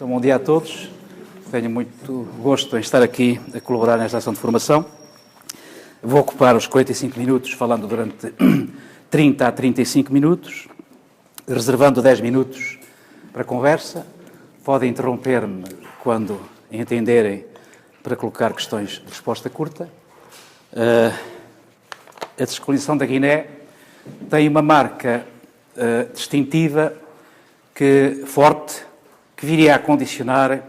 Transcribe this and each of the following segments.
Então, bom dia a todos. Tenho muito gosto em estar aqui a colaborar nesta ação de formação. Vou ocupar os 45 minutos falando durante 30 a 35 minutos, reservando 10 minutos para conversa. Podem interromper-me quando entenderem para colocar questões de resposta curta. A descolonização da Guiné tem uma marca distintiva forte que viria a condicionar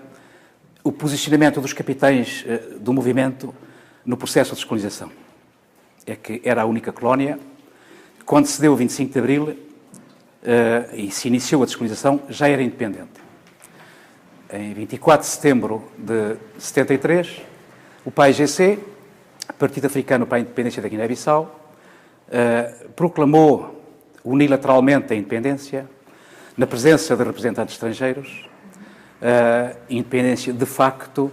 o posicionamento dos capitães do movimento no processo de descolonização. É que era a única colónia. Quando se deu o 25 de Abril e se iniciou a descolonização, já era independente. Em 24 de setembro de 73, o PAIGC, Partido Africano para a Independência da Guiné-Bissau, proclamou unilateralmente a independência, na presença de representantes estrangeiros, independência de facto,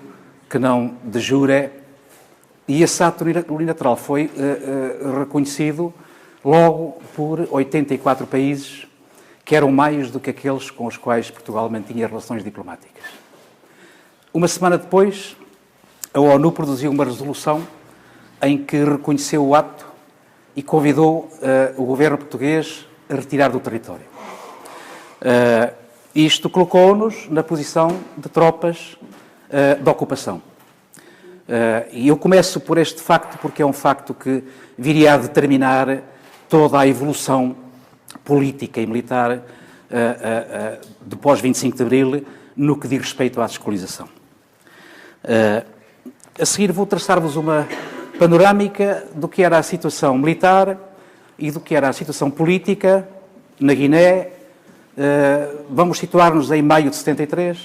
que não de jure, e esse ato unilateral foi reconhecido logo por 84 países, que eram mais do que aqueles com os quais Portugal mantinha relações diplomáticas. Uma semana depois, a ONU produziu uma resolução em que reconheceu o ato e convidou o governo português a retirar do território. Isto colocou-nos na posição de tropas de ocupação. E eu começo por este facto porque é um facto que viria a determinar toda a evolução política e militar do pós-25 de Abril no que diz respeito à descolonização. A seguir vou traçar-vos uma panorâmica do que era a situação militar e do que era a situação política na Guiné. Vamos situar-nos em maio de 73,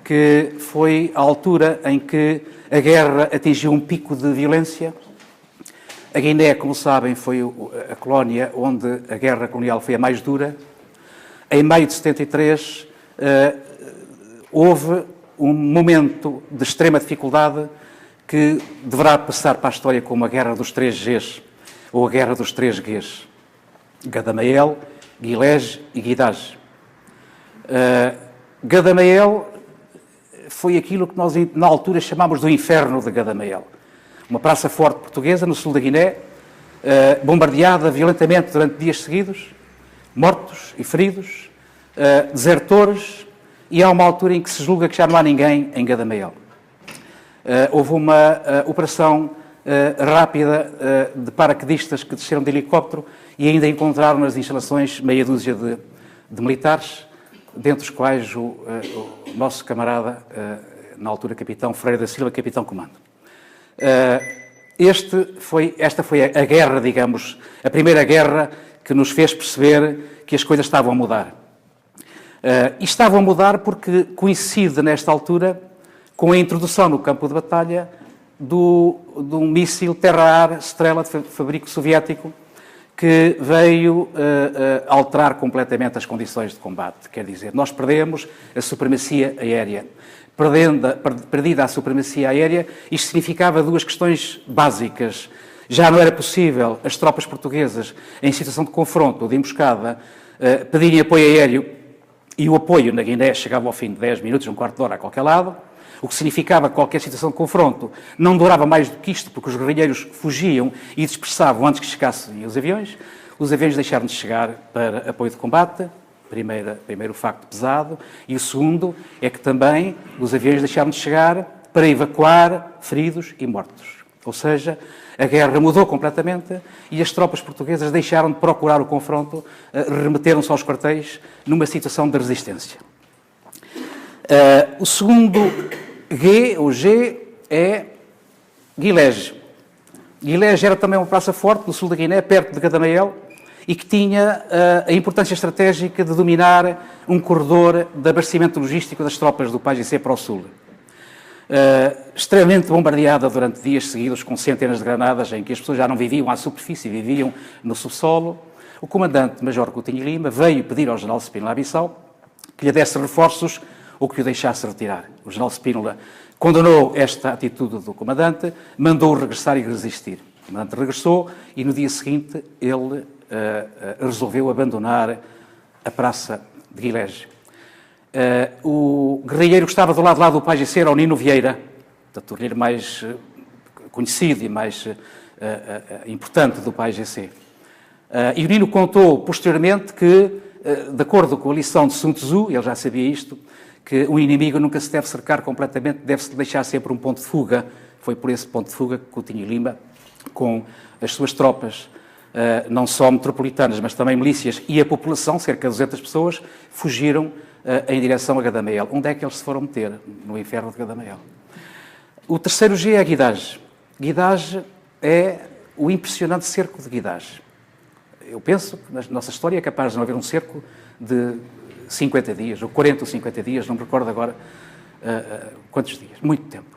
que foi a altura em que a guerra atingiu um pico de violência. A Guiné, como sabem, foi a colónia onde a guerra colonial foi a mais dura. Em maio de 73, houve um momento de extrema dificuldade que deverá passar para a história como a Guerra dos Três Gs, ou a Guerra dos Três Gs. Gadamayel, Guilege e Guidage. Gadamayel foi aquilo que nós, na altura, chamámos do inferno de Gadamayel. Uma praça forte portuguesa no sul da Guiné, bombardeada violentamente durante dias seguidos, mortos e feridos, desertores, e há uma altura em que se julga que já não há ninguém em Gadamayel. Houve uma operação rápida de paraquedistas que desceram de helicóptero e ainda encontraram nas instalações meia dúzia de militares, dentre os quais o nosso camarada, na altura capitão Freire da Silva, capitão comando. Esta foi a guerra, digamos, a primeira guerra que nos fez perceber que as coisas estavam a mudar. E estavam a mudar porque coincide, nesta altura, com a introdução no campo de batalha de um míssil terra-ar Strela de fabrico soviético que veio alterar completamente as condições de combate. Quer dizer, nós perdemos a supremacia aérea. Perdida a supremacia aérea, isto significava duas questões básicas. Já não era possível as tropas portuguesas, em situação de confronto ou de emboscada, pedirem apoio aéreo, e o apoio na Guiné chegava ao fim de 10 minutos, um quarto de hora a qualquer lado, o que significava que qualquer situação de confronto não durava mais do que isto, porque os guerrilheiros fugiam e dispersavam antes que chegassem os aviões. Os aviões deixaram de chegar para apoio de combate, primeiro facto pesado, e o segundo é que também os aviões deixaram de chegar para evacuar feridos e mortos. Ou seja, a guerra mudou completamente e as tropas portuguesas deixaram de procurar o confronto, remeteram-se aos quartéis numa situação de resistência. O segundo G é Guilege. Guilege era também uma praça forte no sul da Guiné, perto de Gadamayel, e que tinha a importância estratégica de dominar um corredor de abastecimento logístico das tropas do PAIGC para o sul. Extremamente bombardeada durante dias seguidos, com centenas de granadas, em que as pessoas já não viviam à superfície, viviam no subsolo. O comandante-major Coutinho Lima veio pedir ao general Spínola Bissau que lhe desse reforços ou que o deixasse retirar. O general Spínola condenou esta atitude do comandante, mandou-o regressar e resistir. O comandante regressou e no dia seguinte ele resolveu abandonar a praça de Guilege. O guerrilheiro que estava do lado lá do PAIGC era o Nino Vieira, portanto, o guerrilheiro mais conhecido e mais importante do PAIGC. E o Nino contou posteriormente que, de acordo com a lição de Sun Tzu, ele já sabia isto, que o inimigo nunca se deve cercar completamente, deve-se deixar sempre um ponto de fuga. Foi por esse ponto de fuga que Coutinho e Lima, com as suas tropas, não só metropolitanas, mas também milícias, e a população, cerca de 200 pessoas, fugiram em direção a Gadameel. Onde é que eles se foram meter? No inferno de Gadameel. O terceiro G é Guidage. Guidage é o impressionante cerco de Guidage. Eu penso que na nossa história é capaz de não haver um cerco de 50 dias, ou 40 ou 50 dias, não me recordo agora quantos dias, muito tempo.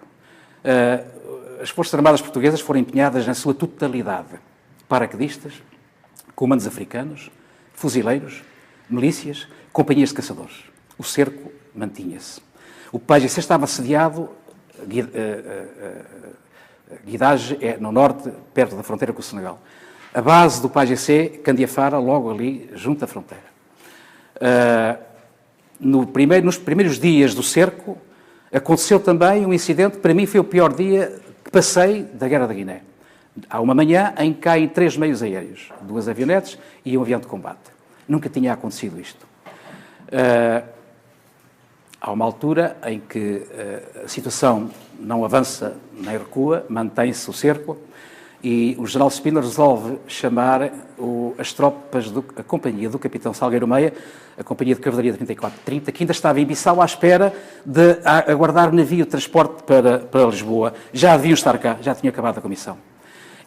As Forças Armadas Portuguesas foram empenhadas na sua totalidade. Paraquedistas, comandos africanos, fuzileiros, milícias, companhias de caçadores. O cerco mantinha-se. O PAIGC estava assediado, Guidage é no norte, perto da fronteira com o Senegal. A base do PAIGC, Candiafara, logo ali, junto à fronteira. Nos primeiros dias do cerco, aconteceu também um incidente, para mim foi o pior dia que passei da Guerra da Guiné. Há uma manhã em que caem 3 meios aéreos, 2 avionetes e um avião de combate. Nunca tinha acontecido isto. Há uma altura em que a situação não avança nem recua, mantém-se o cerco, e o general Spínola resolve chamar as tropas da companhia do capitão Salgueiro Meia, a companhia de cavalaria de 34-30, que ainda estava em Bissau à espera de aguardar navio de transporte para Lisboa. Já deviam estar cá, já tinha acabado a comissão.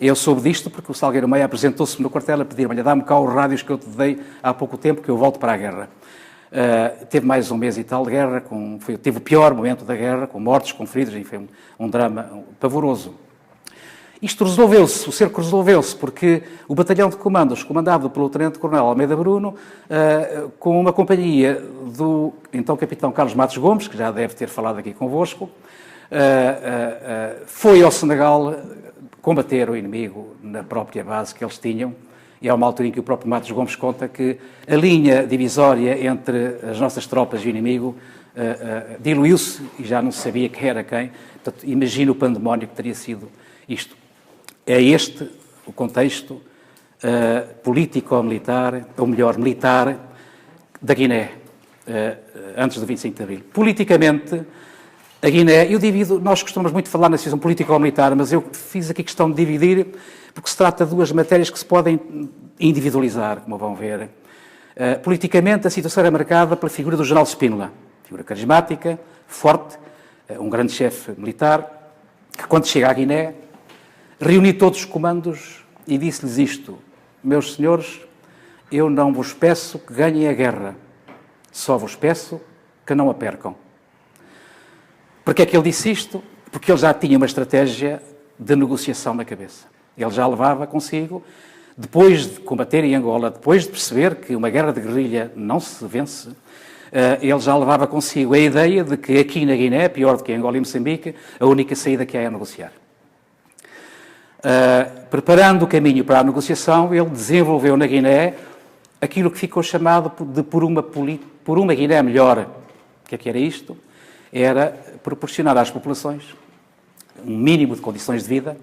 Eu soube disto porque o Salgueiro Meia apresentou-se no quartel a pedir-me: olha, dá-me cá os rádios que eu te dei há pouco tempo, que eu volto para a guerra. Teve mais um mês e tal de guerra, teve o pior momento da guerra, com mortes, com feridos, enfim, um drama pavoroso. Isto resolveu-se, o cerco resolveu-se, porque o batalhão de comandos, comandado pelo Tenente-Coronel Almeida Bruno, com uma companhia do então capitão Carlos Matos Gomes, que já deve ter falado aqui convosco, foi ao Senegal combater o inimigo na própria base que eles tinham, e há uma altura em que o próprio Matos Gomes conta que a linha divisória entre as nossas tropas e o inimigo diluiu-se e já não se sabia quem era quem. Portanto, imagina o pandemónio que teria sido isto. É este o contexto político-militar, ou melhor, militar, da Guiné, antes do 25 de Abril. Politicamente, a Guiné, nós costumamos muito falar na situação político-militar, mas eu fiz aqui questão de dividir, porque se trata de 2 matérias que se podem individualizar, como vão ver. Politicamente, a situação era marcada pela figura do general Spínola, figura carismática, forte, um grande chefe militar, que quando chega à Guiné, reuni todos os comandos e disse-lhes isto: meus senhores, eu não vos peço que ganhem a guerra, só vos peço que não a percam. Porquê é que ele disse isto? Porque ele já tinha uma estratégia de negociação na cabeça. Ele já levava consigo, depois de combater em Angola, depois de perceber que uma guerra de guerrilha não se vence, ele já levava consigo a ideia de que aqui na Guiné, pior do que em Angola e Moçambique, a única saída que há é negociar. Preparando o caminho para a negociação, ele desenvolveu na Guiné aquilo que ficou chamado de por uma Guiné melhor. O que era isto? Era proporcionar às populações um mínimo de condições de vida,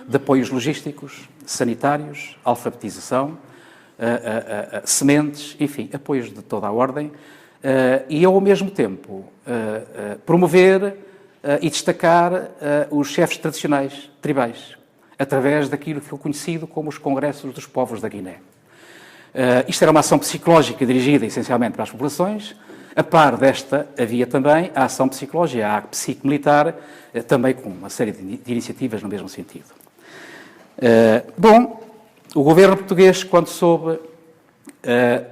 de apoios logísticos, sanitários, alfabetização, sementes, enfim, apoios de toda a ordem, e ao mesmo tempo promover e destacar os chefes tradicionais, tribais, através daquilo que foi conhecido como os Congressos dos Povos da Guiné. Isto era uma ação psicológica dirigida essencialmente para as populações. A par desta, havia também a ação psicológica, a psico-militar, também com uma série de iniciativas no mesmo sentido. O governo português, quando soube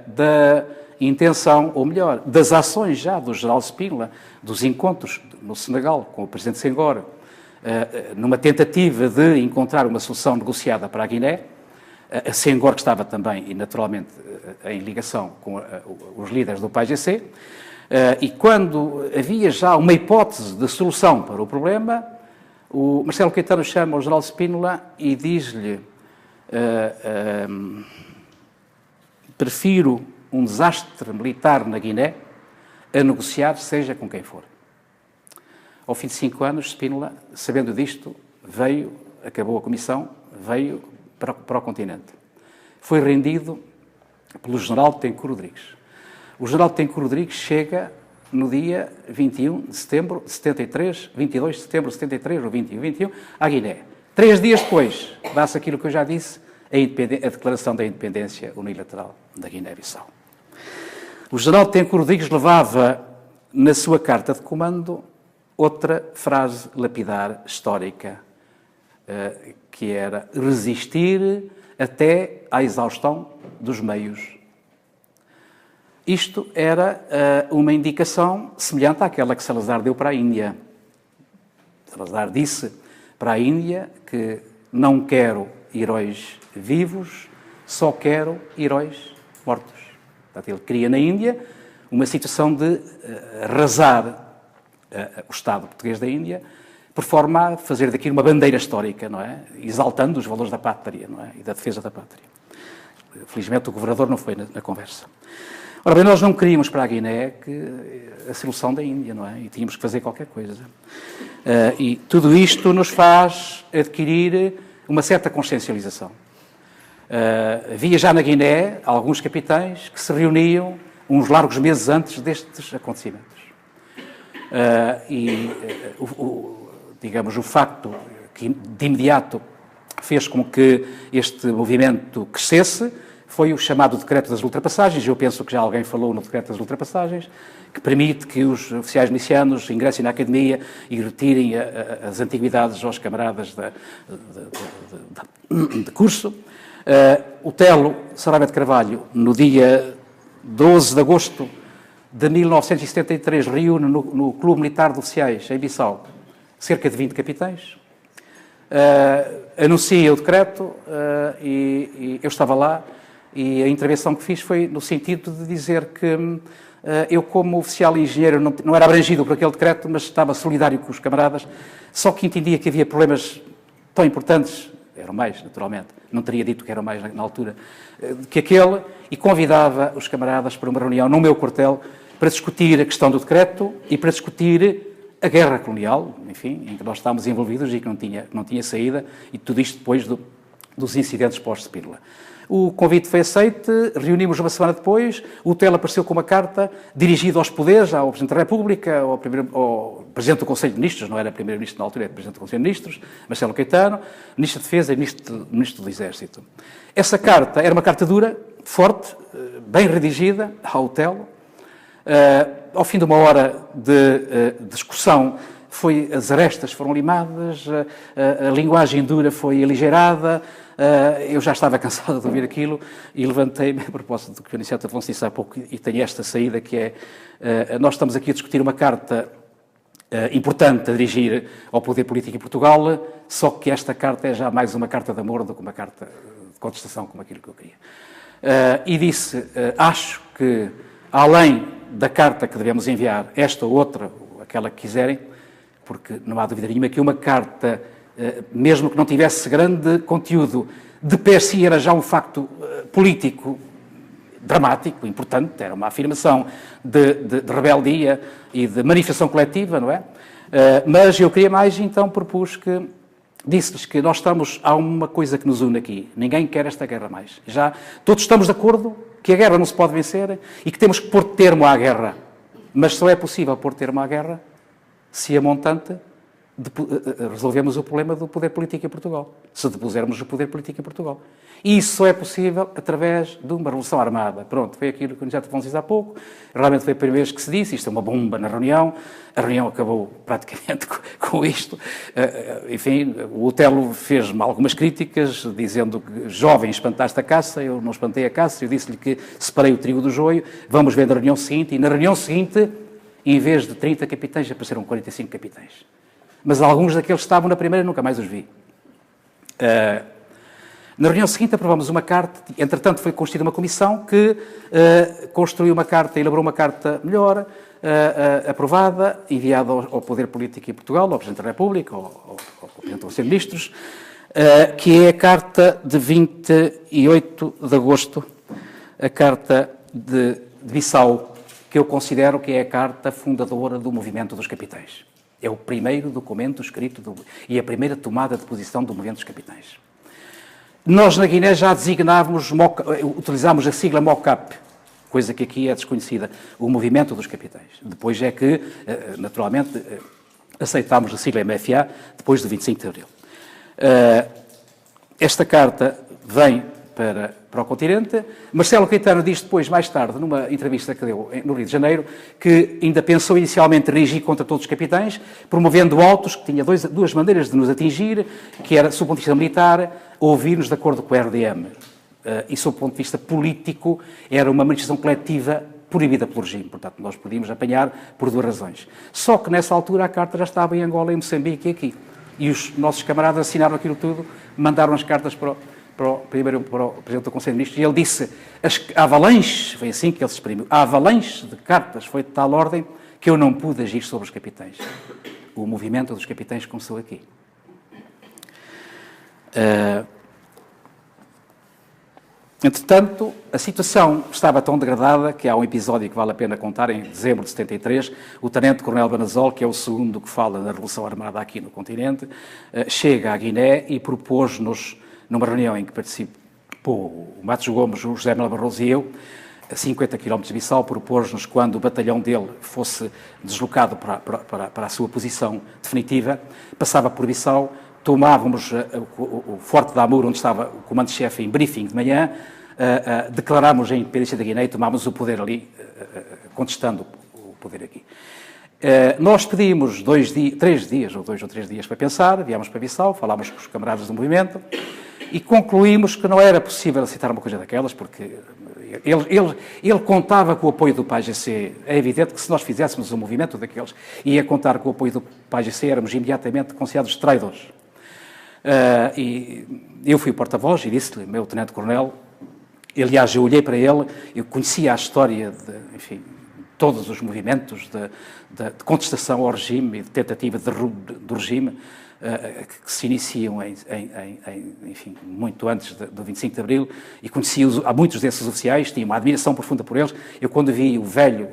da intenção, ou melhor, das ações já do general Spínola, dos encontros no Senegal com o presidente Senghor, numa tentativa de encontrar uma solução negociada para a Guiné, a Senghor, que estava também, e naturalmente, em ligação com os líderes do PAIGC, e quando havia já uma hipótese de solução para o problema, o Marcelo Caetano chama o general Spínola e diz-lhe: prefiro um desastre militar na Guiné a negociar, seja com quem for. Ao fim de 5 anos, Spínola, sabendo disto, acabou a comissão, veio para o continente. Foi rendido pelo general Tencourt Rodrigues. O general Tencourt Rodrigues chega no dia 21 de setembro de 73, 22 de setembro de 73, ou 21, à Guiné. 3 dias depois, dá-se aquilo que eu já disse, a declaração da independência unilateral da Guiné-Bissau. O general Tencourt Rodrigues levava na sua carta de comando outra frase lapidar histórica, que era resistir até à exaustão dos meios. Isto era uma indicação semelhante àquela que Salazar deu para a Índia. Salazar disse para a Índia que não quero heróis vivos, só quero heróis mortos. Portanto, ele queria na Índia uma situação de arrasar o Estado português da Índia, por forma a fazer daquilo uma bandeira histórica, não é? Exaltando os valores da pátria, não é? E da defesa da pátria. Felizmente o governador não foi na conversa. Ora bem, nós não queríamos para a Guiné a solução da Índia, não é? E tínhamos que fazer qualquer coisa. E tudo isto nos faz adquirir uma certa consciencialização. Havia já na Guiné alguns capitães que se reuniam uns largos meses antes destes acontecimentos. Digamos, o facto que de imediato fez com que este movimento crescesse foi o chamado Decreto das Ultrapassagens. Eu penso que já alguém falou no Decreto das Ultrapassagens, que permite que os oficiais milicianos ingressem na academia e retirem as antiguidades aos camaradas de curso. O Telo Saraiva de Carvalho, no dia 12 de agosto de 1973, reúne no Clube Militar de Oficiais, em Bissau, cerca de 20 capitães, anuncia o decreto e eu estava lá e a intervenção que fiz foi no sentido de dizer que eu, como oficial e engenheiro, não era abrangido por aquele decreto, mas estava solidário com os camaradas, só que entendia que havia problemas tão importantes, eram mais, naturalmente, não teria dito que eram mais na altura, que aquele, e convidava os camaradas para uma reunião no meu quartel para discutir a questão do decreto e para discutir a guerra colonial, enfim, em que nós estávamos envolvidos e que não tinha saída, e tudo isto depois dos incidentes pós-Spínola. O convite foi aceito, reunimos uma semana depois, o Telo apareceu com uma carta dirigida aos poderes, ao Presidente da República, ao Presidente do Conselho de Ministros, não era Primeiro-Ministro na altura, era Presidente do Conselho de Ministros, Marcelo Caetano, Ministro da Defesa e Ministro do Exército. Essa carta era uma carta dura, forte, bem redigida, ao Telo. Ao fim de uma hora de discussão, as arestas foram limadas, a linguagem dura foi aligeirada, eu já estava cansado de ouvir aquilo e levantei-me, a propósito do que o Aniceto Afonso disse há pouco, e tenho esta saída que é, nós estamos aqui a discutir uma carta importante a dirigir ao poder político em Portugal, só que esta carta é já mais uma carta de amor do que uma carta de contestação, como aquilo que eu queria. E disse, acho que, além da carta que devemos enviar, esta ou outra, aquela que quiserem, porque não há dúvida nenhuma que uma carta, mesmo que não tivesse grande conteúdo, de per si era já um facto político dramático, importante, era uma afirmação de rebeldia e de manifestação coletiva, não é? Mas eu queria mais, então propus que, disse-lhes que há uma coisa que nos une aqui, ninguém quer esta guerra mais. Já todos estamos de acordo que a guerra não se pode vencer e que temos que pôr termo à guerra. Mas só é possível pôr termo à guerra se a montante resolvemos o problema do poder político em Portugal. Se depusermos o poder político em Portugal. E isso só é possível através de uma revolução armada. Pronto, foi aquilo que o Aniceto Afonso disse há pouco. Realmente foi a primeira vez que se disse. Isto é uma bomba na reunião. A reunião acabou praticamente com isto. Enfim, o Telo fez-me algumas críticas, dizendo que jovem espantaste a caça. Eu não espantei a caça. Eu disse-lhe que separei o trigo do joio. Vamos ver na reunião seguinte. E na reunião seguinte, em vez de 30 capitães, apareceram 45 capitães. Mas alguns daqueles que estavam na primeira nunca mais os vi. Na reunião seguinte aprovamos uma carta, entretanto foi constituída uma comissão que construiu uma carta, elaborou uma carta melhor, aprovada, enviada ao Poder Político em Portugal, ao Presidente da República, ao Presidente do Conselho de Ministros, que é a carta de 28 de agosto, a carta de Bissau, que eu considero que é a carta fundadora do movimento dos capitães. É o primeiro documento escrito e a primeira tomada de posição do movimento dos capitães. Nós, na Guiné, já designávamos, utilizámos a sigla MOCAP, coisa que aqui é desconhecida, o movimento dos capitães. Depois é que, naturalmente, aceitámos a sigla MFA, depois do 25 de Abril. Esta carta vem para o continente. Marcelo Caetano diz depois, mais tarde, numa entrevista que deu no Rio de Janeiro, que ainda pensou inicialmente reagir contra todos os capitães, promovendo autos que tinha duas maneiras de nos atingir, que era, sob o ponto de vista militar, ouvir-nos de acordo com o RDM. E, sob o ponto de vista político, era uma manifestação coletiva proibida pelo regime. Portanto, nós podíamos apanhar por duas razões. Só que, nessa altura, a carta já estava em Angola, em Moçambique e aqui. E os nossos camaradas assinaram aquilo tudo, mandaram as cartas para o Presidente do Conselho de Ministros, e ele disse, a avalanche, foi assim que ele se exprimiu, a avalanche de cartas foi de tal ordem que eu não pude agir sobre os capitães. O movimento dos capitães começou aqui. Entretanto, a situação estava tão degradada que há um episódio que vale a pena contar, em dezembro de 73, o Tenente-Coronel Banazol, que é o segundo que fala da Revolução Armada aqui no continente, chega à Guiné e propôs-nos, numa reunião em que participou o Matos Gomes, o José Melo Barroso e eu, a 50 km de Bissau, propôs-nos, quando o batalhão dele fosse deslocado para a sua posição definitiva, passava por Bissau, tomávamos o Forte da Amur, onde estava o comando-chefe em briefing de manhã, declarámos a independência da Guiné e tomámos o poder ali, contestando o poder aqui. Nós pedimos 3 dias, ou 2 ou 3 dias para pensar, viemos para Bissau, falámos com os camaradas do movimento e concluímos que não era possível aceitar uma coisa daquelas, porque ele contava com o apoio do PAGC. É evidente que se nós fizéssemos um movimento daqueles e ia contar com o apoio do PAGC, éramos imediatamente considerados traidores. E eu fui o porta-voz e disse-lhe, meu tenente-coronel, aliás, eu olhei para ele, eu conhecia a história de, enfim, todos os movimentos de contestação ao regime e de tentativa do regime que se iniciam, enfim, muito antes do 25 de Abril, e conhecia a muitos desses oficiais, tinha uma admiração profunda por eles. Eu, quando vi o velho,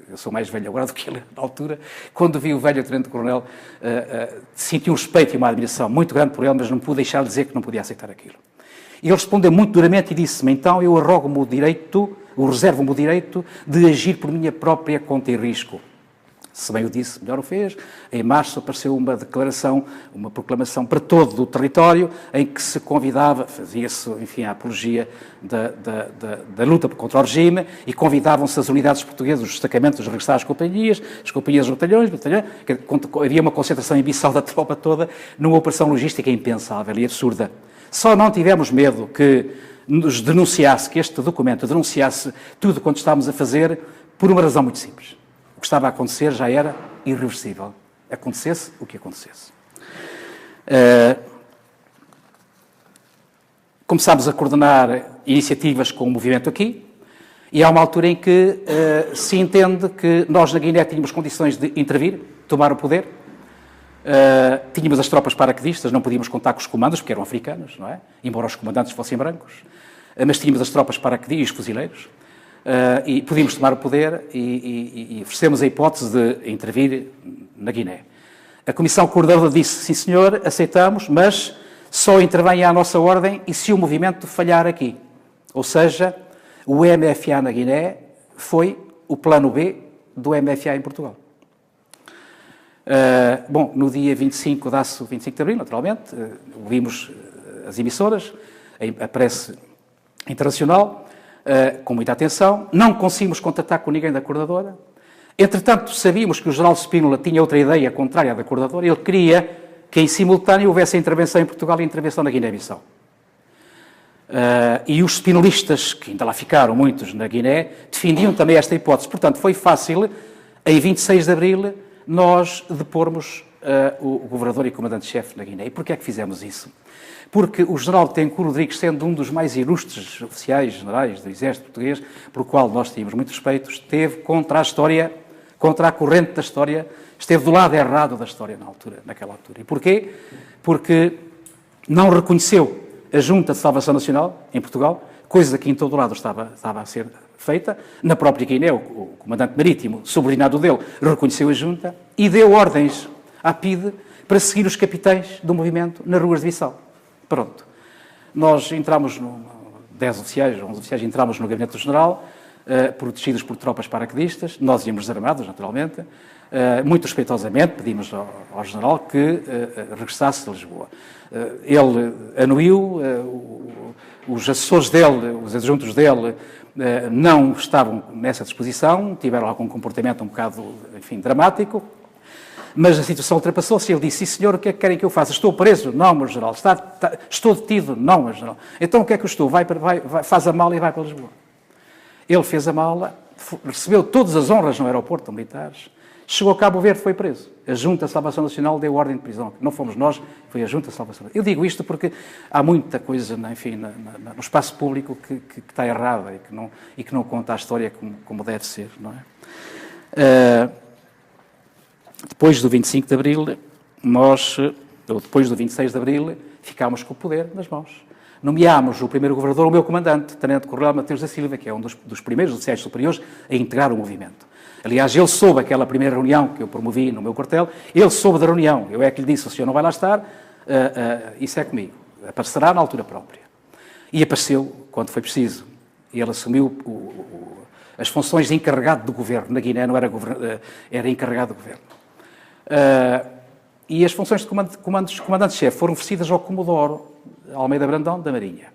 eu sou mais velho agora do que ele na altura, quando vi o velho tenente-coronel, senti um respeito e uma admiração muito grande por ele, mas não pude deixar de dizer que não podia aceitar aquilo. E ele respondeu muito duramente e disse-me, então eu arrogo-me o direito, eu reservo-me o direito de agir por minha própria conta e risco. Se bem o disse, melhor o fez. Em março apareceu uma declaração, uma proclamação para todo o território, em que se convidava, fazia-se, enfim, a apologia da luta contra o regime, e convidavam-se as unidades portuguesas, os destacamentos, a regressar às companhias, as companhias, os batalhões, havia uma concentração em Bissau da tropa toda, numa operação logística impensável e absurda. Só não tivemos medo que nos denunciasse, que este documento denunciasse tudo quanto estávamos a fazer, por uma razão muito simples. O que estava a acontecer já era irreversível. Acontecesse o que acontecesse. Começámos a coordenar iniciativas com o movimento aqui, e há uma altura em que se entende que nós na Guiné tínhamos condições de intervir, tomar o poder. Tínhamos as tropas paraquedistas, não podíamos contar com os comandos, porque eram africanos, não é? Embora os comandantes fossem brancos. Mas tínhamos as tropas paraquedistas e os fuzileiros. E podíamos tomar o poder e oferecemos a hipótese de intervir na Guiné. A Comissão Coordenadora disse, sim senhor, aceitamos, mas só intervém à nossa ordem e se o movimento falhar aqui. Ou seja, o MFA na Guiné foi o plano B do MFA em Portugal. Bom, no dia 25, dá-se o 25 de Abril, naturalmente, ouvimos as emissoras, a prece internacional, com muita atenção, não conseguimos contactar com ninguém da coordenadora. Entretanto, sabíamos que o general Spínola tinha outra ideia contrária à da coordenadora, ele queria que em simultâneo houvesse a intervenção em Portugal e a intervenção na Guiné-Bissau. E os spinolistas, que ainda lá ficaram muitos na Guiné, defendiam também esta hipótese. Portanto, foi fácil, em 26 de Abril, nós depormos o governador e comandante-chefe na Guiné. E porquê é que fizemos isso? Porque o general Tencourt Rodrigues, sendo um dos mais ilustres oficiais generais do exército português, por qual nós tínhamos muito respeito, esteve contra a história, contra a corrente da história, esteve do lado errado da história naquela altura. E porquê? Porque não reconheceu a Junta de Salvação Nacional, em Portugal, coisa que em todo o lado estava a ser feita. Na própria Guiné, o comandante marítimo, subordinado dele, reconheceu a junta e deu ordens à PIDE para seguir os capitães do movimento nas ruas de Bissau. Pronto. Nós entramos, 10 oficiais, 11 oficiais, entramos no gabinete do general, protegidos por tropas paraquedistas. Nós íamos desarmados, naturalmente. Muito respeitosamente pedimos ao general que regressasse a Lisboa. Ele anuiu, os assessores dele, os adjuntos dele, não estavam nessa disposição, tiveram algum comportamento um bocado, enfim, dramático, mas a situação ultrapassou-se e ele disse: sim, senhor, o que é que querem que eu faça? Estou preso? Não, meu general. Estou detido? Não, meu general. Então o que é que eu estou? Faz a mala e vai para Lisboa. Ele fez a mala, recebeu todas as honras no aeroporto, militares, chegou a Cabo Verde, foi preso. A Junta de Salvação Nacional deu ordem de prisão. Não fomos nós, foi a Junta de Salvação Nacional. Eu digo isto porque há muita coisa, enfim, no espaço público que está errada e que não conta a história como deve ser, não é? Depois do 25 de Abril, ou depois do 26 de Abril, ficámos com o poder nas mãos. Nomeámos o primeiro governador, o meu comandante, Tenente Coronel Mateus da Silva, que é um dos primeiros oficiais superiores a integrar o movimento. Aliás, ele soube aquela primeira reunião que eu promovi no meu quartel, ele soube da reunião. Eu é que lhe disse: o senhor não vai lá estar, isso é comigo. Aparecerá na altura própria. E apareceu quando foi preciso. Ele assumiu as funções de encarregado do governo. Na Guiné não era era encarregado do governo. E as funções de comandante-chefe foram oferecidas ao Comodoro Almeida Brandão, da Marinha.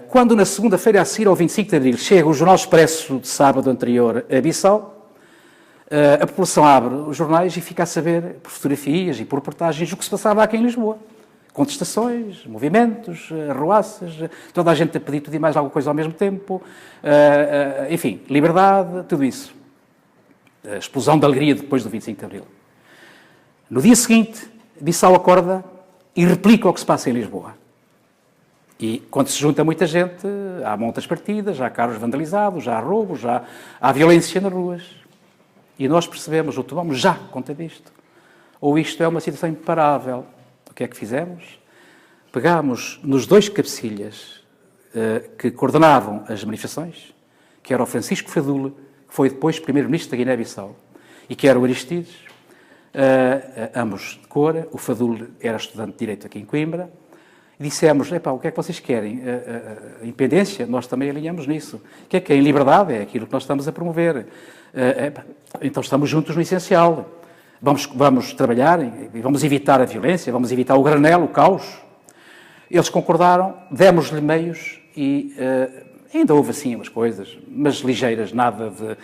Quando na segunda-feira a seguir, ao 25 de Abril, chega o Jornal Expresso de sábado anterior a Bissau, a população abre os jornais e fica a saber, por fotografias e por reportagens, o que se passava aqui em Lisboa. Contestações, movimentos, arruaças, toda a gente a pedir tudo e mais alguma coisa ao mesmo tempo, enfim, liberdade, tudo isso. A explosão de alegria depois do 25 de Abril. No dia seguinte, Bissau acorda e replica o que se passa em Lisboa. E quando se junta muita gente, há montas partidas, há carros vandalizados, há roubos, há violência nas ruas. E nós percebemos, ou tomamos já conta disto, ou isto é uma situação imparável. O que é que fizemos? Pegámos nos 2 cabecilhas que coordenavam as manifestações, que era o Francisco Fadul, que foi depois primeiro-ministro da Guiné-Bissau, e que era o Aristides, ambos de cor. O Fadul era estudante de Direito aqui em Coimbra, e dissemos: o que é que vocês querem? A independência? Nós também alinhamos nisso. O que é liberdade? É aquilo que nós estamos a promover. Então estamos juntos no essencial. Vamos trabalhar e vamos evitar a violência, vamos evitar o granel, o caos. Eles concordaram, demos-lhe meios e ainda houve assim umas coisas, mas ligeiras, nada de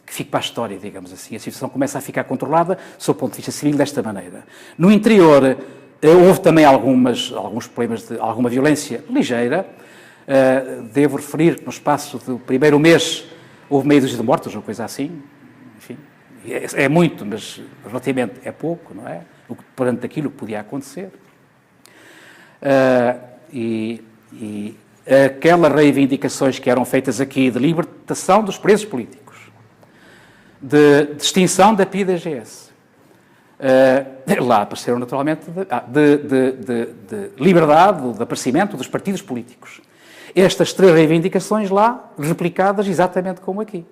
que fique para a história, digamos assim. A situação começa a ficar controlada, sob o ponto de vista civil, desta maneira. No interior, houve também alguns problemas de alguma violência ligeira. Devo referir que no espaço do primeiro mês houve meia dúzia de mortos, ou coisa assim. Enfim, é muito, mas relativamente é pouco, não é? Perante aquilo que podia acontecer. E aquelas reivindicações que eram feitas aqui de libertação dos presos políticos, de extinção da PIDE-DGS, lá apareceram naturalmente de liberdade, de aparecimento dos partidos políticos. Estas 3 reivindicações lá, replicadas exatamente como aqui.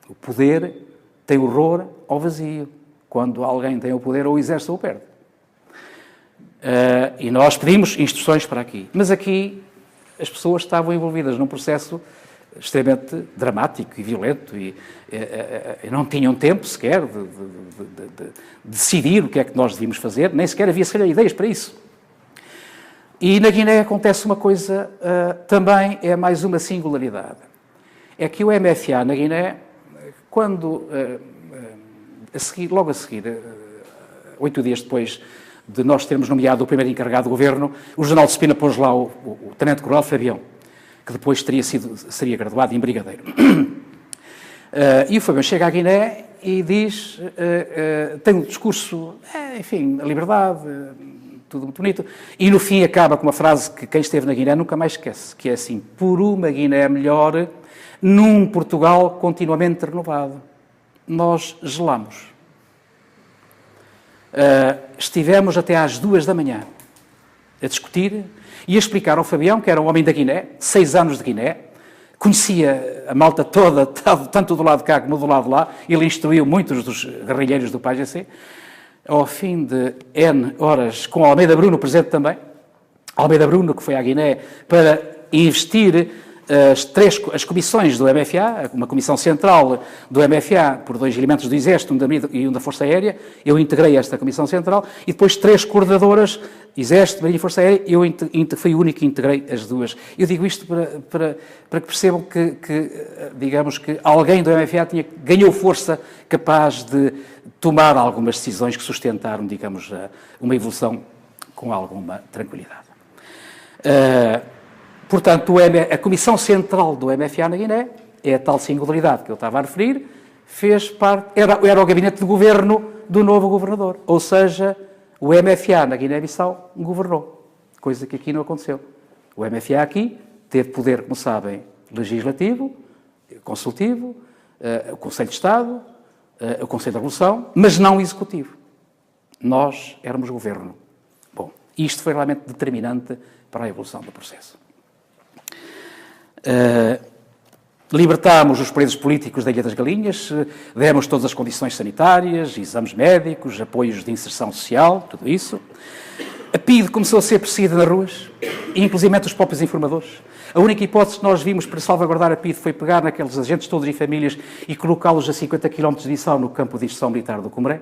O poder tem horror ao vazio. Quando alguém tem o poder, ou o exerce ou o perde. E nós pedimos instruções para aqui. Mas aqui as pessoas estavam envolvidas num processo extremamente dramático e violento e não tinham tempo sequer de decidir o que é que nós devíamos fazer, nem sequer havia ideias para isso. E na Guiné acontece uma coisa, também é mais uma singularidade. É que o MFA na Guiné, quando, logo a seguir, 8 dias depois de nós termos nomeado o primeiro encarregado do governo, o general de Spina pôs lá o tenente coronel Fabião, que depois seria graduado em brigadeiro. E o Fabião chega à Guiné e diz, tem um discurso, enfim, a liberdade, tudo muito bonito, e no fim acaba com uma frase que quem esteve na Guiné nunca mais esquece, que é assim: por uma Guiné melhor, num Portugal continuamente renovado. Nós gelamos. Estivemos até às 2 da manhã a discutir e a explicar ao Fabião, que era um homem da Guiné, 6 anos de Guiné, conhecia a malta toda, tanto do lado de cá como do lado de lá. Ele instruiu muitos dos guerrilheiros do PAGC. Ao fim de N horas, com Almeida Bruno presente também, Almeida Bruno, que foi à Guiné para investir as comissões do MFA, uma comissão central do MFA, por 2 elementos do Exército e um da Força Aérea. Eu integrei esta comissão central e depois 3 coordenadoras, Exército, Marinha e Força Aérea. Eu fui o único que integrei as duas. Eu digo isto para que percebam que, digamos que alguém do MFA ganhou força capaz de tomar algumas decisões que sustentaram, digamos, uma evolução com alguma tranquilidade. Portanto, a Comissão Central do MFA na Guiné, é a tal singularidade que eu estava a referir, fez parte, era o gabinete de governo do novo governador. Ou seja, o MFA na Guiné-Bissau governou, coisa que aqui não aconteceu. O MFA aqui teve poder, como sabem, legislativo, consultivo, o Conselho de Estado, o Conselho da Revolução, mas não executivo. Nós éramos governo. Bom, isto foi realmente determinante para a evolução do processo. Libertámos os presos políticos da Ilha das Galinhas, demos todas as condições sanitárias, exames médicos, apoios de inserção social, tudo isso. A PIDE começou a ser perseguida nas ruas, inclusive os próprios informadores. A única hipótese que nós vimos para salvaguardar a PIDE foi pegar naqueles agentes todos e famílias e colocá-los a 50 km de Bissau no campo de instrução militar do Cumré.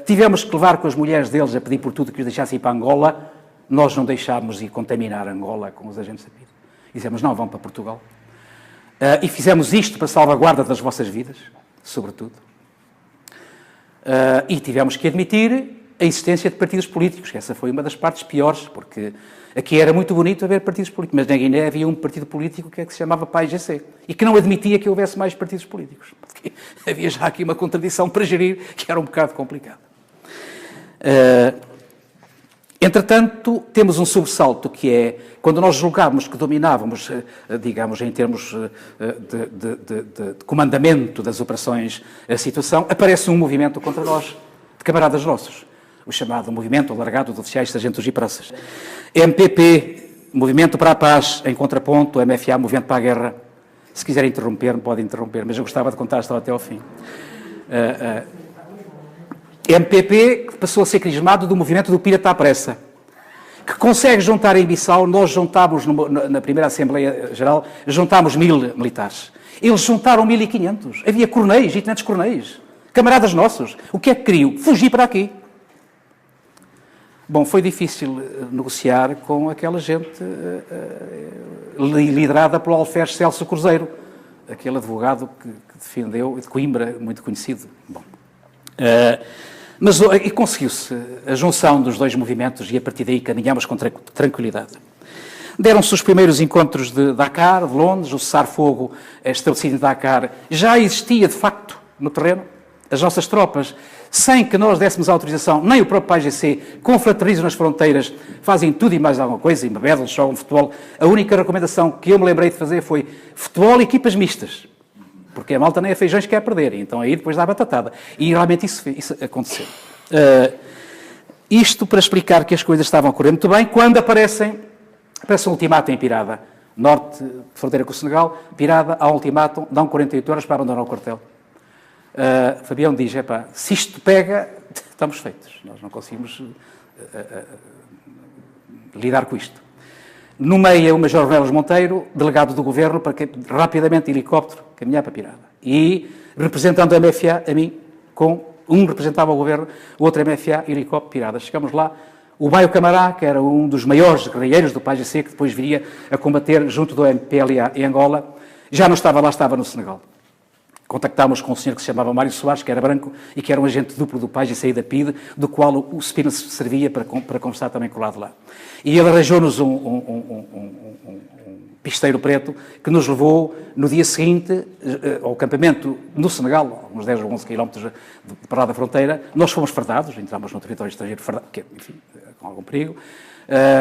Tivemos que levar com as mulheres deles a pedir por tudo que os deixassem ir para Angola. Nós não deixámos ir contaminar Angola com os agentes da PIDE. Dizemos, não, vão para Portugal. E fizemos isto para salvaguarda das vossas vidas, sobretudo. E tivemos que admitir a existência de partidos políticos, que essa foi uma das partes piores, porque aqui era muito bonito haver partidos políticos, mas na Guiné havia um partido político que se chamava PAIGC, e que não admitia que houvesse mais partidos políticos. Porque havia já aqui uma contradição para gerir, que era um bocado complicado. Entretanto, temos um sobressalto que é, quando nós julgámos que dominávamos, digamos, em termos de comandamento das operações, a situação, aparece um movimento contra nós, de camaradas nossos, o chamado Movimento Alargado de Oficiais, Sargentos e Praças. MPP, Movimento para a Paz, em contraponto, MFA, Movimento para a Guerra. Se quiser interromper, pode interromper, mas eu gostava de contar a história até ao fim. MPP, que passou a ser crismado do movimento do Pirata à Pressa, que consegue juntar em Bissau. Nós juntámos, na primeira Assembleia Geral, juntámos 1000 militares. Eles juntaram 1500. Havia coronéis e tenentes coronéis, camaradas nossos. O que é que queriam? Fugir para aqui. Bom, foi difícil negociar com aquela gente liderada pelo alferes Celso Cruzeiro, aquele advogado que defendeu, de Coimbra, muito conhecido. Bom, mas conseguiu-se a junção dos dois movimentos e a partir daí caminhamos com tranquilidade. Deram-se os primeiros encontros de Dakar, de Londres, o cessar-fogo estabelecido em Dakar já existia de facto no terreno. As nossas tropas, sem que nós dessemos autorização, nem o próprio PAIGC, confraternizam nas fronteiras, fazem tudo e mais alguma coisa, embebedam, jogam futebol. A única recomendação que eu me lembrei de fazer foi futebol e equipas mistas, porque a malta nem a feijões quer perder, então aí depois dá a batatada. E realmente isso aconteceu. Isto para explicar que as coisas estavam a correr muito bem, quando aparece um ultimato em Pirada, norte de fronteira com o Senegal. Pirada, há um ultimato, dão 48 horas para abandonar o quartel. Fabião diz, se isto pega, estamos feitos. Nós não conseguimos lidar com isto. Nomeia o Major Velas Monteiro, delegado do Governo, para que rapidamente helicóptero caminhar para Pirada. E, representando a MFA, a mim, um representava o Governo, o outro MFA, helicóptero, Pirada. Chegamos lá, o Baio Camará, que era um dos maiores guerrilheiros do PAIGC, que depois viria a combater junto do MPLA em Angola, já não estava lá, estava no Senegal. Contactámos com um senhor que se chamava Mário Soares, que era branco e que era um agente duplo do PAIGC e da PIDE, do qual o Spina servia para conversar também com o lado de lá. E ele arranjou-nos um pisteiro preto que nos levou no dia seguinte ao acampamento no Senegal, uns 10 ou 11 quilómetros de parada da fronteira. Nós fomos fardados, entramos no território estrangeiro fardado, enfim, com algum perigo.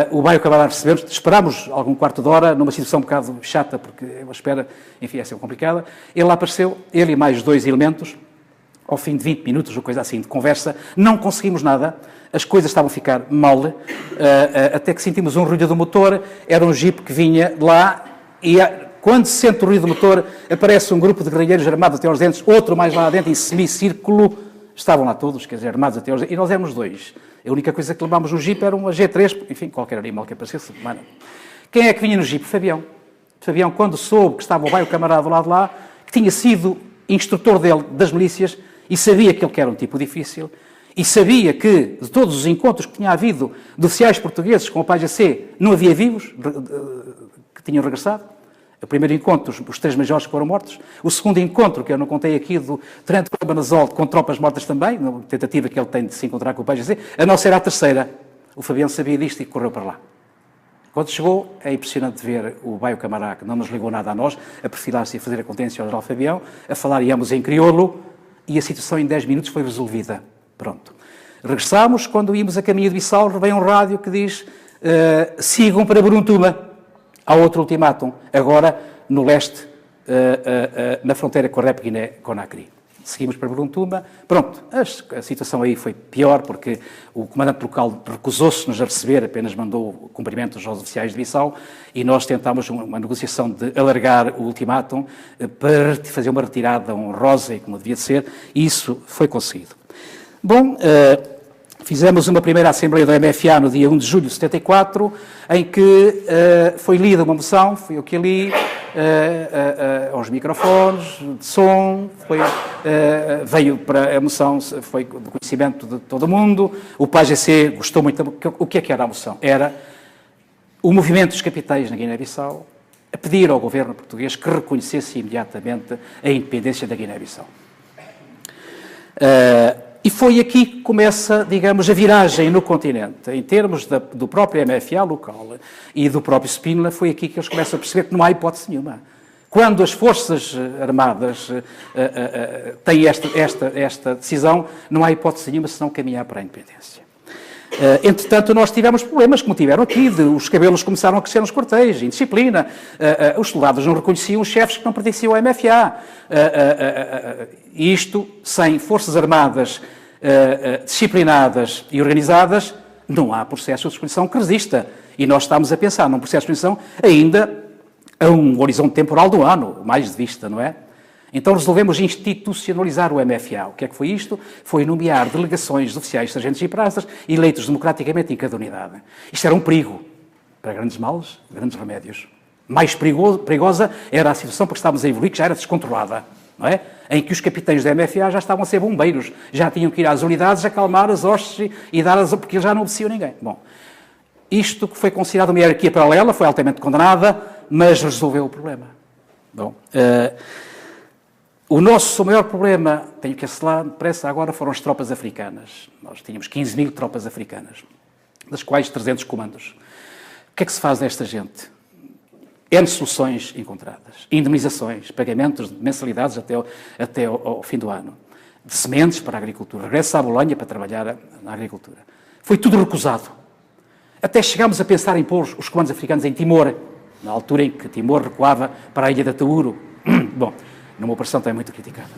O Baio Camará recebemos, esperámos algum quarto de hora, numa situação um bocado chata, porque a espera, enfim, é sempre complicada. Ele lá apareceu, ele e mais 2 elementos, ao fim de 20 minutos, ou coisa assim, de conversa, não conseguimos nada, as coisas estavam a ficar mal, até que sentimos um ruído do motor, era um jipe que vinha de lá, Quando se sente o ruído do motor, aparece um grupo de guerrilheiros armados até aos dentes, outro mais lá dentro, em semicírculo. Estavam lá todos, quer dizer, armados até aos dentes, e nós éramos dois. A única coisa que levámos no jipe era uma G3, enfim, qualquer animal que aparecesse. Mano. Quem é que vinha no jipe? Fabião. Fabião, quando soube que estava o bairro camarada do lado de lá, que tinha sido instrutor dele das milícias, e sabia que ele era um tipo difícil, e sabia que, de todos os encontros que tinha havido de oficiais portugueses com o PAGC, não havia vivos que tinham regressado. O primeiro encontro, os 3 majores que foram mortos. O segundo encontro, que eu não contei aqui, do Tenente Cabanazol, com tropas mortas também, na tentativa que ele tem de se encontrar com o PAGC, a não ser a terceira. O Fabiano sabia disto e correu para lá. Quando chegou, é impressionante ver o Baio Camará, que não nos ligou nada a nós, a perfilar-se e a fazer a contência ao General Fabião, a falar íamos em crioulo, e a situação em 10 minutos foi resolvida. Pronto. Regressámos, quando íamos a caminho de Bissau, vem um rádio que diz sigam para Buruntuma. Há outro ultimátum, agora no leste, na fronteira com a Rep-Guiné-Conakry. Seguimos para Buruntuma. Pronto, a situação aí foi pior, porque o comandante local recusou-se-nos a receber, apenas mandou cumprimentos aos oficiais de Bissau, e nós tentámos uma negociação de alargar o ultimátum para fazer uma retirada honrosa, e como devia ser, e isso foi conseguido. Bom, fizemos uma primeira Assembleia da MFA no dia 1 de julho de 74, em que foi lida uma moção, fui eu que a li, aos microfones, de som, veio para a moção, foi do conhecimento de todo o mundo, o PAGC gostou muito. O que é que era a moção? Era o movimento dos capitais na Guiné-Bissau a pedir ao governo português que reconhecesse imediatamente a independência da Guiné-Bissau. E foi aqui que começa, digamos, a viragem no continente, em termos do próprio MFA local e do próprio Spínola, foi aqui que eles começam a perceber que não há hipótese nenhuma. Quando as Forças Armadas têm esta decisão, não há hipótese nenhuma senão caminhar para a independência. Entretanto, nós tivemos problemas, como tiveram aqui, os cabelos começaram a crescer nos quartéis, indisciplina, os soldados não reconheciam os chefes que não pertenciam ao MFA. Isto, sem Forças Armadas disciplinadas e organizadas, não há processo de desconstrução que resista. E nós estamos a pensar num processo de desconstrução ainda a um horizonte temporal do ano, mais de vista, não é? Então resolvemos institucionalizar o MFA. O que é que foi isto? Foi nomear delegações de oficiais, sargentos e praças, eleitos democraticamente em cada unidade. Isto era um perigo. Para grandes males, grandes remédios. Mais perigosa era a situação porque estávamos a evoluir, que já era descontrolada, não é? Em que os capitães da MFA já estavam a ser bombeiros, já tinham que ir às unidades, acalmar as hostes e dar as... porque já não obedeciam ninguém. Bom, isto que foi considerado uma hierarquia paralela, foi altamente condenada, mas resolveu o problema. Bom... O nosso maior problema, tenho que asselar depressa agora, foram as tropas africanas. Nós tínhamos 15.000 tropas africanas, das quais 300 comandos. O que é que se faz desta gente? N soluções encontradas. Indemnizações, pagamentos de mensalidades até ao fim do ano. De sementes para a agricultura. Regresso à Bolonha para trabalhar na agricultura. Foi tudo recusado. Até chegámos a pensar em pôr os comandos africanos em Timor, na altura em que Timor recuava para a ilha de Atauro. Bom... numa operação também muito criticada.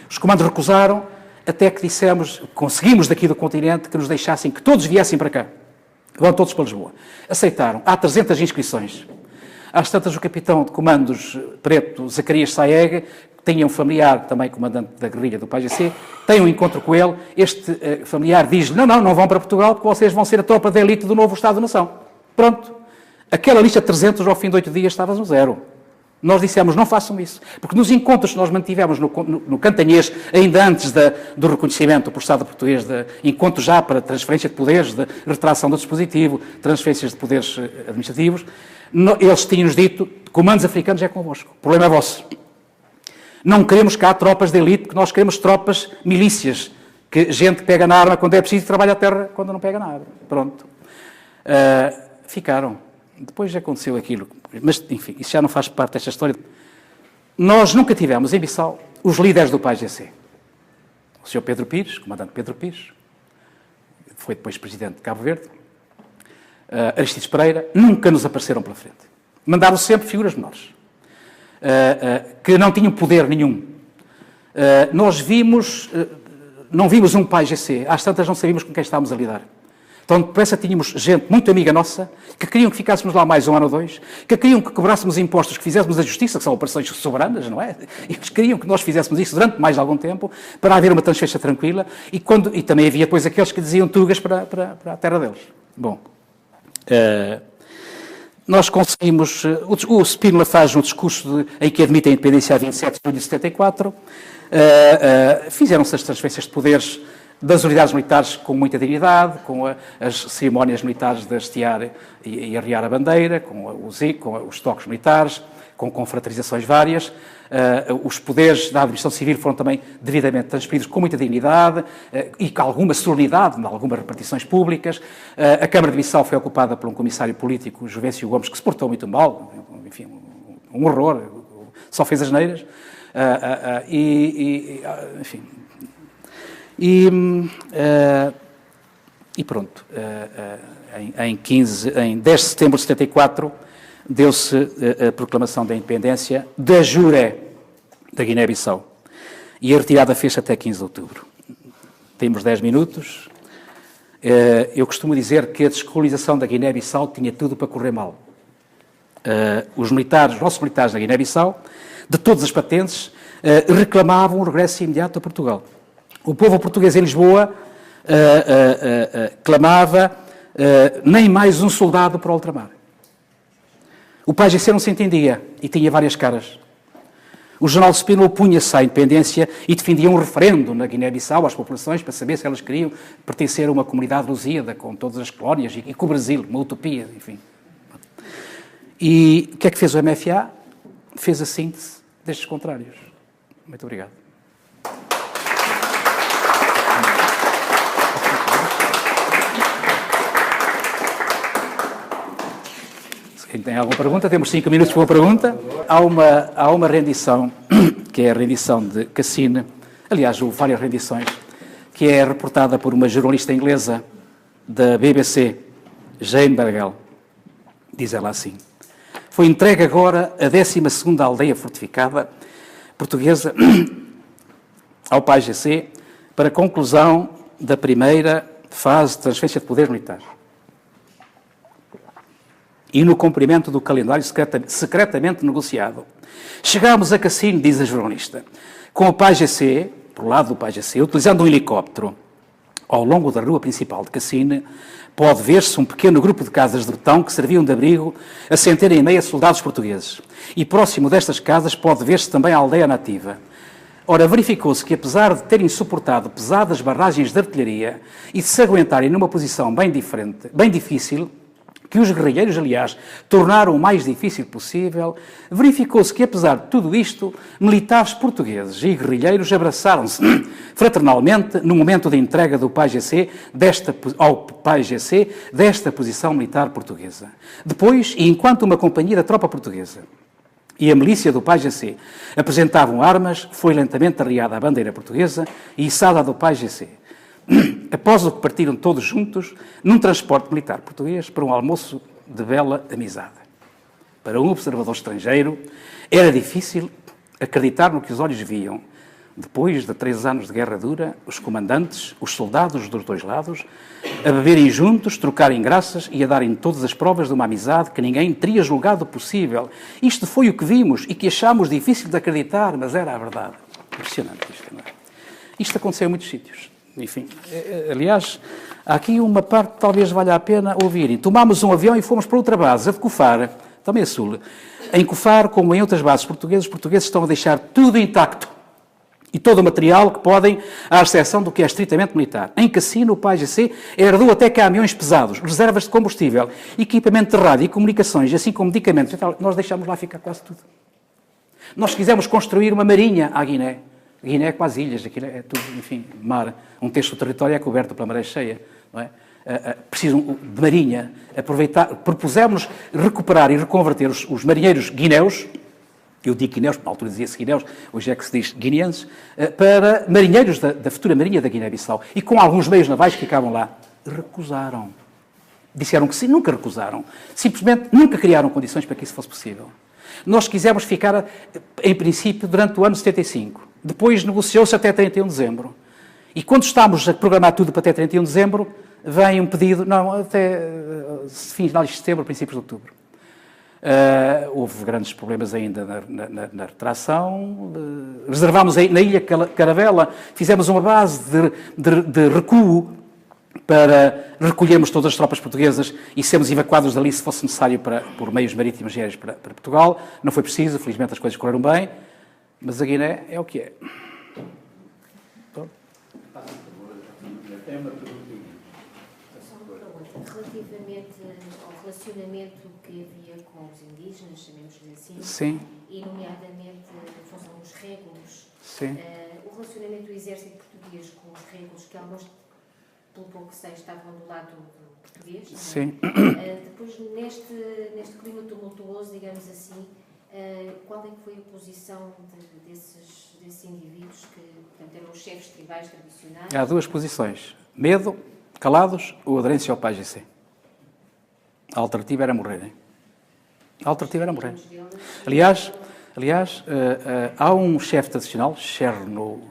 Os comandos recusaram, até que dissemos, conseguimos daqui do continente que nos deixassem, que todos viessem para cá. Vão todos para Lisboa. Aceitaram. Há 300 inscrições. Às tantas, o capitão de comandos preto, Zacarias Saeg, tinha um familiar, também comandante da guerrilha do PAGC, tem um encontro com ele. Este familiar diz-lhe, não vão para Portugal, porque vocês vão ser a tropa de elite do novo Estado-nação. Pronto. Aquela lista de 300, ao fim de 8 dias, estava no zero. Nós dissemos, não façam isso. Porque nos encontros que nós mantivemos no Cantanhês, ainda antes do reconhecimento por Estado português, de encontros já para transferência de poderes, de retração do dispositivo, transferências de poderes administrativos, eles tinham-nos dito, comandos africanos é convosco, o problema é vosso. Não queremos cá tropas de elite, porque nós queremos tropas milícias, gente que pega na arma quando é preciso e trabalha a terra quando não pega na arma. Pronto. Ficaram. Depois aconteceu aquilo, mas, enfim, isso já não faz parte desta história. Nós nunca tivemos em Bissau os líderes do PAGC. O Sr. Pedro Pires, comandante Pedro Pires, foi depois presidente de Cabo Verde, Aristides Pereira, nunca nos apareceram pela frente. Mandaram sempre figuras menores, que não tinham poder nenhum. Nós não vimos um PAGC, às tantas não sabíamos com quem estávamos a lidar. Tão depressa tínhamos gente muito amiga nossa, que queriam que ficássemos lá mais um ano ou dois, que queriam que cobrássemos impostos, que fizéssemos a justiça, que são operações soberanas, não é? E eles queriam que nós fizéssemos isso durante mais algum tempo, para haver uma transferência tranquila, e também havia depois aqueles que diziam tugas para a terra deles. Bom, nós conseguimos... O Spínola faz um discurso em que admite a independência a 27 de julho de 74, fizeram-se as transferências de poderes das unidades militares com muita dignidade, com as cerimónias militares de hastear e arriar a bandeira, com os toques militares, com confraternizações várias. Os poderes da administração civil foram também devidamente transferidos com muita dignidade e com alguma solenidade em algumas repartições públicas. A Câmara de Missal foi ocupada por um comissário político, Juvencio Gomes, que se portou muito mal, enfim, um horror, só fez asneiras. Enfim... E pronto, em 10 de setembro de 74, deu-se a proclamação da independência da jure da Guiné-Bissau. E a retirada fez-se até 15 de outubro. Temos 10 minutos. Eu costumo dizer que a descolonização da Guiné-Bissau tinha tudo para correr mal. Os nossos militares da Guiné-Bissau, de todas as patentes, reclamavam o regresso imediato a Portugal. O povo português em Lisboa clamava nem mais um soldado para o ultramar. O PAIGC não se entendia e tinha várias caras. O general Spínola opunha-se à independência e defendia um referendo na Guiné-Bissau às populações para saber se elas queriam pertencer a uma comunidade lusíada com todas as colónias e com o Brasil, uma utopia, enfim. E o que é que fez o MFA? Fez a síntese destes contrários. Muito obrigado. Quem tem alguma pergunta? Temos 5 minutos para uma pergunta. Há uma rendição, que é a rendição de Cassine, aliás, houve várias rendições, que é reportada por uma jornalista inglesa da BBC, Jane Bergel. Diz ela assim: foi entregue agora a 12ª aldeia fortificada portuguesa ao PAIGC para conclusão da primeira fase de transferência de poderes militares. E no cumprimento do calendário secretamente negociado. Chegámos a Cassine, diz a jornalista, com o PAIGC, por lado do PAIGC, utilizando um helicóptero. Ao longo da rua principal de Cassine, pode ver-se um pequeno grupo de casas de betão que serviam de abrigo a centena e meia soldados portugueses. E próximo destas casas pode ver-se também a aldeia nativa. Ora, verificou-se que, apesar de terem suportado pesadas barragens de artilharia e de se aguentarem numa posição bem difícil, que os guerrilheiros, aliás, tornaram o mais difícil possível, verificou-se que, apesar de tudo isto, militares portugueses e guerrilheiros abraçaram-se fraternalmente no momento da entrega do PAIGC ao PAIGC desta posição militar portuguesa. Depois, e enquanto uma companhia da tropa portuguesa e a milícia do PAIGC apresentavam armas, foi lentamente arriada a bandeira portuguesa e içada a do PAIGC. Após o que partiram todos juntos num transporte militar português para um almoço de bela amizade. Para um observador estrangeiro, era difícil acreditar no que os olhos viam. Depois de 3 anos de guerra dura, os comandantes, os soldados dos dois lados, a beberem juntos, trocarem graças e a darem todas as provas de uma amizade que ninguém teria julgado possível. Isto foi o que vimos e que achámos difícil de acreditar, mas era a verdade. Impressionante isto, não é? Isto aconteceu em muitos sítios. Enfim, aliás, há aqui uma parte que talvez valha a pena ouvirem. Tomámos um avião e fomos para outra base, a de Cofar, também a sul. Em Cofar, como em outras bases portuguesas, os portugueses estão a deixar tudo intacto. E todo o material que podem, à exceção do que é estritamente militar. Em Cassine, o PAIGC herdou até caminhões pesados, reservas de combustível, equipamento de rádio e comunicações, assim como medicamentos. Nós deixámos lá ficar quase tudo. Nós quisemos construir uma marinha à Guiné. Guiné é quase ilhas, aquilo é tudo, enfim, mar. Um terço do território é coberto pela maré cheia, não é? Precisam de marinha, propusemos recuperar e reconverter os marinheiros guineus, eu digo guineus, na altura dizia-se guineus, hoje é que se diz guineenses, para marinheiros da futura marinha da Guiné-Bissau, e com alguns meios navais que ficavam lá. Recusaram. Disseram que sim, nunca recusaram. Simplesmente nunca criaram condições para que isso fosse possível. Nós quisemos ficar, em princípio, durante o ano 75. Depois negociou-se até 31 de dezembro. E quando estávamos a programar tudo para até 31 de dezembro, vem um pedido, não, até finais de setembro, princípios de outubro. Houve grandes problemas ainda na retração. Reservámos na Ilha Caravela, fizemos uma base de recuo para recolhermos todas as tropas portuguesas e sermos evacuados dali se fosse necessário por meios marítimos e aéreos para Portugal. Não foi preciso, felizmente as coisas correram bem, mas a Guiné é o que é. Tem uma perguntinha. Relativamente ao relacionamento que havia com os indígenas, chamemos-lhe assim, Sim. e nomeadamente a função dos régulos, Sim. o relacionamento do exército português com os régulos, que alguns, pelo pouco que sei, estavam do lado do português. Sim. Depois, neste clima tumultuoso, digamos assim, qual é que foi a posição desses indivíduos que, portanto, eram os chefes tribais tradicionais? Há duas posições. Medo, calados, ou aderência ao PAIGC. A alternativa era morrerem. A alternativa era morrer. Aliás, há um chefe tradicional, Cherno,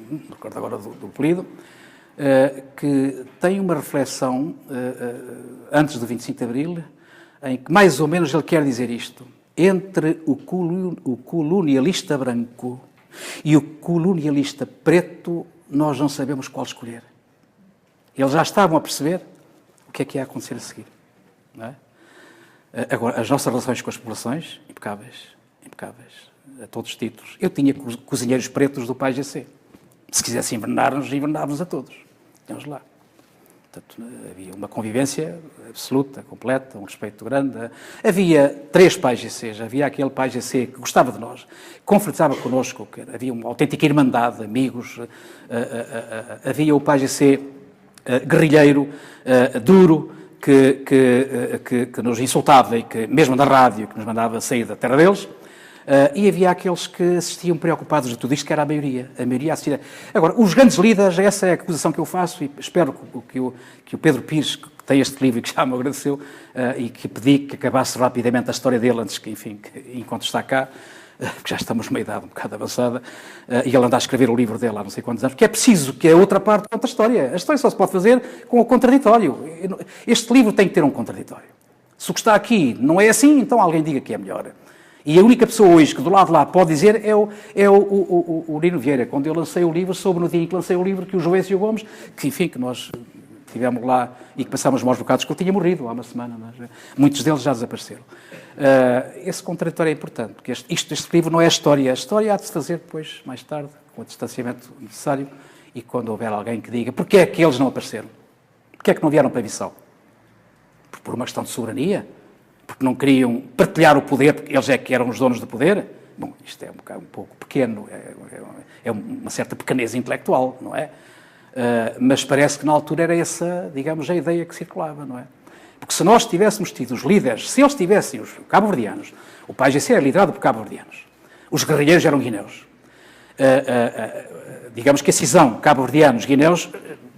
não recordo agora do apelido, que tem uma reflexão antes do 25 de Abril, em que mais ou menos ele quer dizer isto. Entre o colonialista branco e o colonialista preto, nós não sabemos qual escolher. Eles já estavam a perceber o que ia acontecer a seguir. Não é? Agora, as nossas relações com as populações, impecáveis, a todos os títulos. Eu tinha cozinheiros pretos do PAIGC. Se quisessem envenenar-nos, envenenávamos a todos. Tínhamos lá. Portanto, havia uma convivência absoluta, completa, um respeito grande. Havia 3 PAIGCs. Havia aquele PAIGC que gostava de nós, conflitava connosco, que havia uma autêntica irmandade, amigos. Havia o PAIGC guerrilheiro, duro, que nos insultava e que, mesmo na rádio, que nos mandava sair da terra deles. E havia aqueles que assistiam preocupados de tudo isto, que era a maioria assistia. Agora, os grandes líderes, essa é a acusação que eu faço e espero que o Pedro Pires, que tem este livro e que já me agradeceu, e que pedi que acabasse rapidamente a história dele antes que, enfim, enquanto está cá, porque já estamos numa idade um bocado avançada, e ele anda a escrever o livro dele há não sei quantos anos, porque é preciso que a outra parte conte a história. A história só se pode fazer com o contraditório. Este livro tem que ter um contraditório. Se o que está aqui não é assim, então alguém diga que é melhor. E a única pessoa hoje que do lado de lá pode dizer é o Nino Vieira, quando eu lancei o livro, soube no dia em que lancei o livro que o Joécio Gomes, que enfim, que nós estivemos lá e que passámos maus bocados, que eu tinha morrido há uma semana, mas muitos deles já desapareceram. Esse contraditório é importante, porque este livro não é a história há de se fazer depois, mais tarde, com o distanciamento necessário, e quando houver alguém que diga porque é que eles não apareceram, porque é que não vieram para Bissau? Por uma questão de soberania? Porque não queriam partilhar o poder, porque eles é que eram os donos do poder. Bom, isto é um pouco pequeno, é uma certa pequenez intelectual, não é? Mas parece que na altura era essa, digamos, a ideia que circulava, não é? Porque se nós tivéssemos tido os líderes, se eles tivessem os cabo-verdianos, o PAIGC era liderado por cabo-verdianos, os guerrilheiros eram guineus. Digamos que a cisão cabo-verdianos-guineus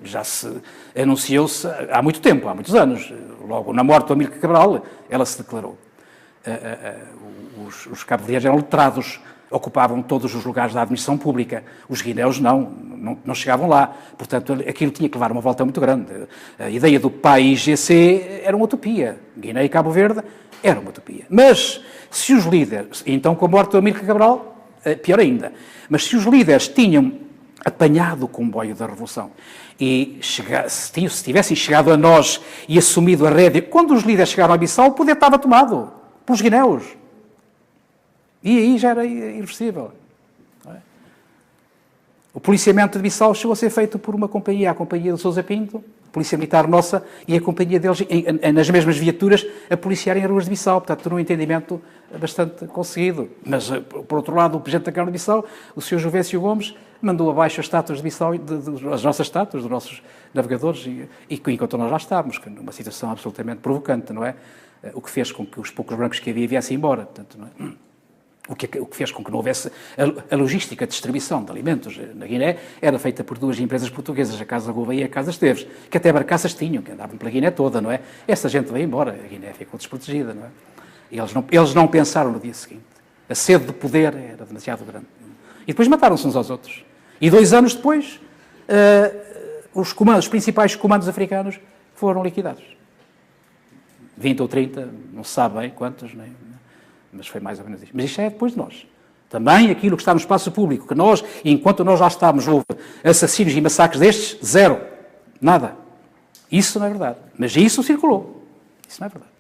já se anunciou-se há muito tempo, há muitos anos. Logo na morte do Amílcar Cabral, ela se declarou. Os cabo-verdianos eram letrados, ocupavam todos os lugares da administração pública. Os guineus não chegavam lá. Portanto, aquilo tinha que levar uma volta muito grande. A ideia do PAIGC era uma utopia. Guiné e Cabo Verde era uma utopia. Mas se os líderes, então com a morte do Amílcar Cabral, pior ainda, mas se os líderes tinham apanhado o comboio da Revolução e se tivessem chegado a nós e assumido a rédea, quando os líderes chegaram a Bissau, o poder estava tomado pelos guineus. E aí já era irreversível. O policiamento de Bissau chegou a ser feito por uma companhia, a Companhia de Sousa Pinto, Polícia Militar nossa, e a companhia deles, nas mesmas viaturas, a policiarem as ruas de Bissau. Portanto, um entendimento bastante conseguido. Mas, por outro lado, o Presidente da Câmara de Bissau, o Sr. Jovécio Gomes, mandou abaixo as estátuas de Bissau, as nossas estátuas, dos nossos navegadores, e enquanto nós lá estávamos, numa situação absolutamente provocante, não é? O que fez com que os poucos brancos que havia viessem embora. Portanto, não é? O que fez com que não houvesse a logística de distribuição de alimentos na Guiné era feita por 2 empresas portuguesas, a Casa Gouveia e a Casa Esteves, que até barcaças tinham, que andavam pela Guiné toda, não é? Essa gente veio embora, a Guiné ficou desprotegida, não é? E eles não pensaram no dia seguinte. A sede de poder era demasiado grande. E depois mataram-se uns aos outros. E 2 anos depois, os principais comandos africanos foram liquidados. 20 ou 30, não se sabe bem quantos, mas foi mais ou menos isto. Mas isto é depois de nós. Também aquilo que está no espaço público, que nós, enquanto nós lá estávamos, houve assassinos e massacres destes, zero. Nada. Isso não é verdade. Mas isso circulou. Isso não é verdade.